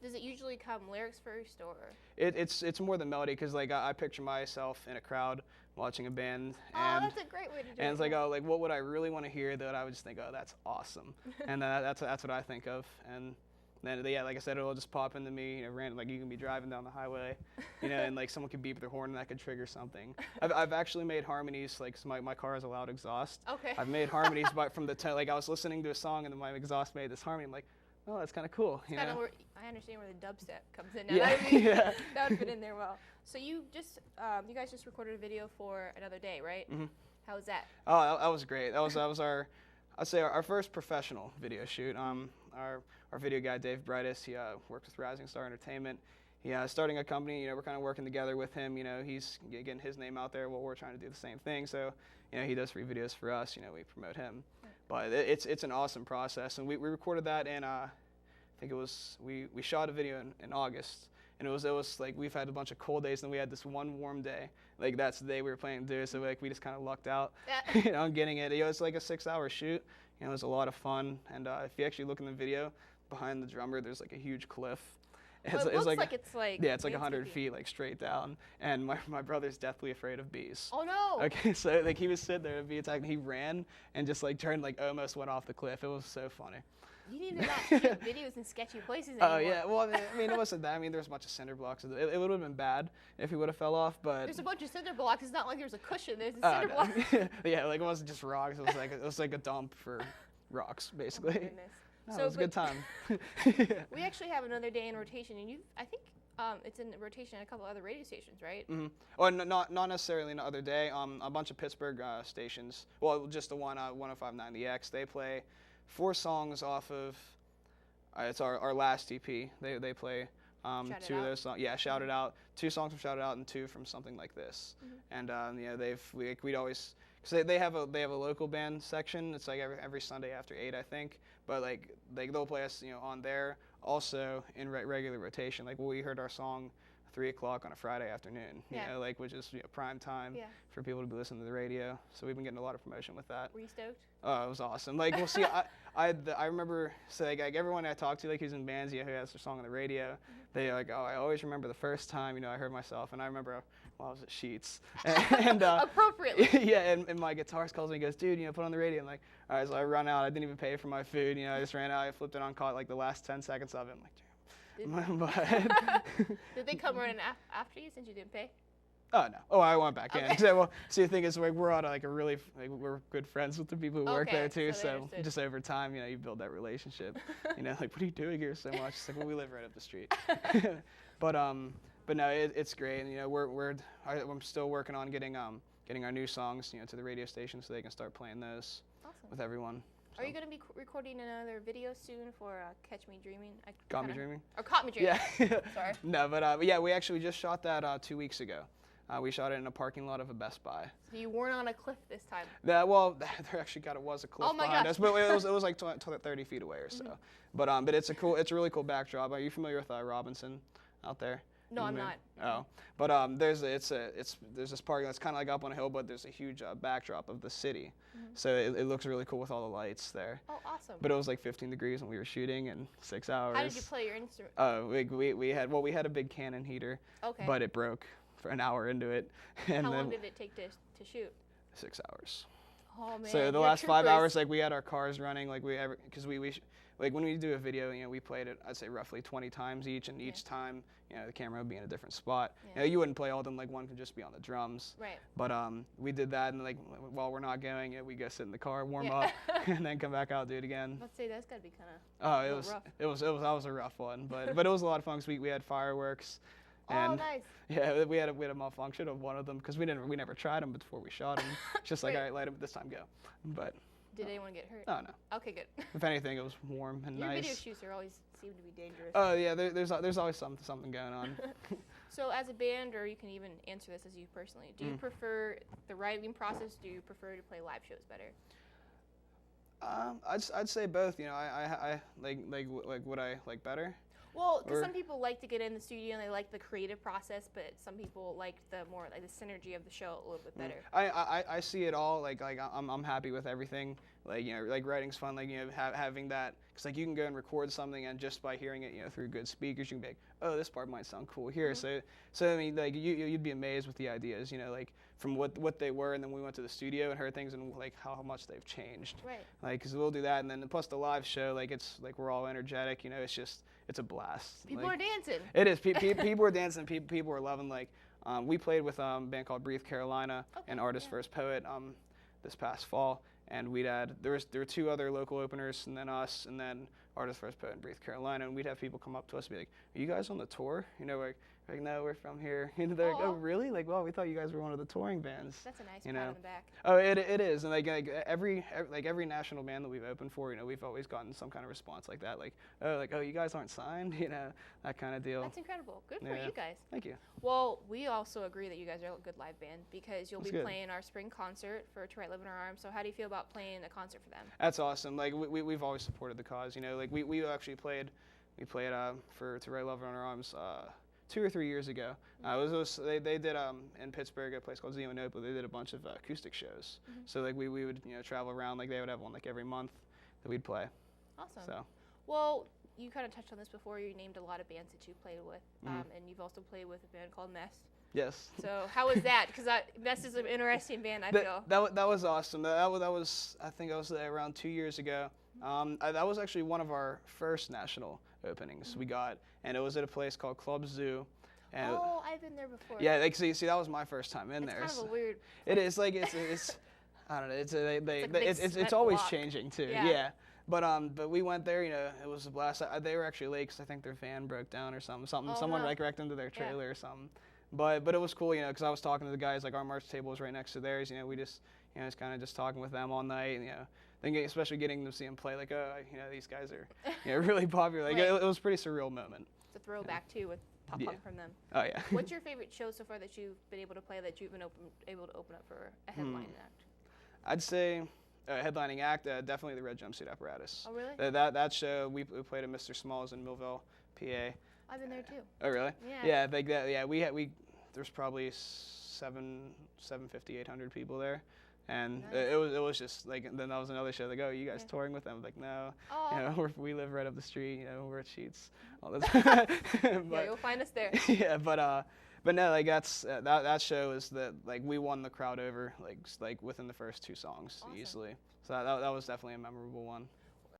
Does it usually come lyrics first, or? It's more the melody, because like I picture myself in a crowd watching a band, Oh, and that's a great way to do it. and it's like, yeah. oh, like what would I really want to hear that I would just think, oh, that's awesome, and that's what I think of. And then yeah, like I said, it'll just pop into me, random. Like you can be driving down the highway, and like someone could beep their horn and that could trigger something. I've actually made harmonies, like so my car has a loud exhaust. Okay. I've made harmonies, but from the like I was listening to a song and then my exhaust made this harmony. I'm like, oh, that's kind of cool. Kind of where I understand where the dubstep comes in now. Yeah, yeah. That would fit in there well. So you guys just recorded a video for Another Day, right? Mm-hmm. How was that? Oh, that was great. That was our, I'd say our first professional video shoot. Our video guy Dave Brightis, he works with Rising Star Entertainment. He starting a company. We're kind of working together with him. He's getting his name out there. Well, we're trying to do the same thing. So, he does free videos for us. We promote him. But it's an awesome process, and we recorded that in I think it was we shot a video in August. And it was like we've had a bunch of cold days, and we had this one warm day. Like that's the day we were planning to do it. So like we just kind of lucked out, getting it. It's like a 6-hour shoot. It was a lot of fun. And if you actually look in the video, behind the drummer, there's like a huge cliff. It looks like it's like yeah, it's like 100 feet like straight down. And my brother's deathly afraid of bees. Oh no! Okay, so like he was sitting there to be attacked, and he ran and just like turned like almost went off the cliff. It was so funny. You need to not shoot videos in sketchy places anymore. Oh yeah, well I mean it wasn't that. I mean there's a bunch of cinder blocks. It would have been bad if he would have fell off, but there's a bunch of cinder blocks. It's not like there's a cushion. There's a cinder block. Yeah, like it wasn't just rocks. It was like a dump for rocks basically. Oh my goodness. So it was a good time. We actually have Another Day in rotation, and I think it's in rotation at a couple other radio stations, right? Mm-hmm. Well, not necessarily Another Day. A bunch of Pittsburgh stations. Well, just the one 105.9 The X. They play 4 songs off of. It's our last EP. They play 2 of those songs. Yeah, Shout It Out. 2 songs from Shout It Out and 2 from Something Like This. Mm-hmm. And we'd always. Cause they have a local band section. It's like every Sunday after 8, I think. But like they'll play us on there also in regular rotation. Like we heard our song 3 o'clock on a Friday afternoon. Which is prime time for people to be listening to the radio. So we've been getting a lot of promotion with that. Were you stoked? Oh, it was awesome. Like we'll see. I remember like everyone I talked to who's in bands who has their song on the radio. They like, oh, I always remember the first time I heard myself, and I remember. Well, I was at Sheets. And, appropriately. Yeah, and my guitarist calls me and goes, dude, put on the radio. I'm like, all right, so I run out. I didn't even pay for my food. I just ran out. I flipped it on, caught like the last 10 seconds of it. I'm like, damn. Did they come running after you since you didn't pay? Oh, no. Oh, I went back in. So, the thing is, we're on like a really, we're good friends with the people who work there too. So just over time, you build that relationship. Like, what are you doing here so much? It's like, well, we live right up the street. But no, it's great. And, I'm still working on getting our new songs, to the radio station so they can start playing those with everyone. So. Are you going to be recording another video soon for Catch Me Dreaming? Got Me Dreaming? Or Caught Me Dreaming. Yeah. Sorry. No, but yeah, we actually just shot that 2 weeks ago. We shot it in a parking lot of a Best Buy. So you weren't on a cliff this time? Well, there actually was a cliff behind us, but it was like 30 feet away or so. Mm-hmm. But it's a really cool backdrop. Are you familiar with Robinson out there? No, I'm not. Oh, but there's this park that's kind of like up on a hill, but there's a huge backdrop of the city, so it looks really cool with all the lights there. Oh, awesome! But it was like 15 degrees when we were shooting in 6 hours. How did you play your instrument? We had a big Canon heater, but it broke for an hour into it. And how long did it take to shoot? 6 hours. Oh man! So the last 5 hours, like we had our cars running, like because like when we do a video, we played it, I'd say roughly 20 times each, and each time, the camera would be in a different spot. Yeah. You wouldn't play all of them, like one could just be on the drums. Right. But we did that, and like while we're not going, we go sit in the car, warm up, and then come back out, do it again. Let's say that's gotta be kind of. rough. That was a rough one, but it was a lot of fun because we had fireworks. And nice. Yeah, we had a malfunction of one of them because we never tried them before we shot them. It's just like, all right, light them, this time go. But. Did anyone get hurt? Oh, no. Okay, good. If anything, it was warm and Your nice. video shoots always seem to be dangerous. Oh yeah, there's always something going on. So as a band, or you can even answer this as you personally, do you prefer the writing process? Do you prefer to play live shows better? I'd say both. I like what I like better. Well, because some people like to get in the studio and they like the creative process, but some people like the synergy of the show a little bit better. I see it all. Like I'm happy with everything like, you know, like writing's fun, like, you know, having that, because like you can go and record something, and just by hearing it, you know, through good speakers, you can be like, oh, this part might sound cool here. So I mean, like you'd be amazed with the ideas, you know, like from what they were, and then we went to the studio and heard things, and like how much they've changed. Right. Like, because we'll do that, and then plus the live show, like it's like we're all energetic, you know, it's a blast. People like, are dancing. It is. People are dancing. People are loving. Like, we played with a band called Breathe Carolina and Artist First Poet this past fall, and there were 2 other local openers, and then us, and then Artist First Poet and Breathe Carolina, and we'd have people come up to us and be like, "Are you guys on the tour?" You know, we're like, "No, we're from here." You know, they're like, "Oh, really?" Like, "Well, we thought you guys were one of the touring bands." That's a nice you pat know? on the back. Oh, it is, and like every national band that we've opened for, you know, we've always gotten some kind of response like that, like, oh, you guys aren't signed, you know, that kind of deal. That's incredible. Good for Yeah. you guys. Thank you. Well, we also agree that you guys are a good live band because you'll That's be good. playing our spring concert for To Write Love in Our Arms. So how do you feel about playing a concert for them? That's awesome. Like we've always supported the cause. You know, like we actually played for To Write Love in Our Arms 2 or 3 years ago. They did in Pittsburgh, a place called Zio Nope. They did a bunch of acoustic shows. So like we would, you know, travel around. Like they would have one like every month that we'd play. Awesome. So Well, you kind of touched on this before. You named a lot of bands that you played with, and you've also played with a band called Mess. yes. So how was that? Because Mess is an interesting band, I feel. That was awesome. That was I think I was there around 2 years ago. That was actually one of our first national openings we got, and it was at a place called Club Zoo. And Oh, I've been there before. yeah, like see, that was my first time in It's there. kind of a weird. It is like it's I don't know. It's big it's cement always block. changing too. Yeah. Yeah. But we went there. You know, it was a blast. They were actually late 'cause I think their van broke down or something. Oh, Someone no. like wrecked into their Yeah. trailer or something. But it was cool, you know, because I was talking to the guys. Like our merch table was right next to theirs. You know, we just was kind of just talking with them all night. And, you know, especially getting to see them play. Like, oh, you know, these guys are really popular. Like Right. it was a pretty surreal moment. It's a throwback too with pop Yeah. punk from them. Oh yeah. What's your favorite show so far that you've been able to play that you've been able to open up for a headline act? I'd say headlining act, definitely the Red Jumpsuit Apparatus. Oh, really? That show, we played at Mr. Smalls in Millville, PA. I've been there too. Oh, really? Yeah. Yeah, like that. Yeah, there's probably 750, 800 people there, and Nice. it was just like. Then that was another show. Like, oh, you guys touring with them? I'm like, no. Oh. You know, we live right up the street. You know, we're at Sheets all the time. Yeah, you'll find us there. Yeah, but no, like that show is that like we won the crowd over like within the first 2 songs Awesome. easily. So that was definitely a memorable one.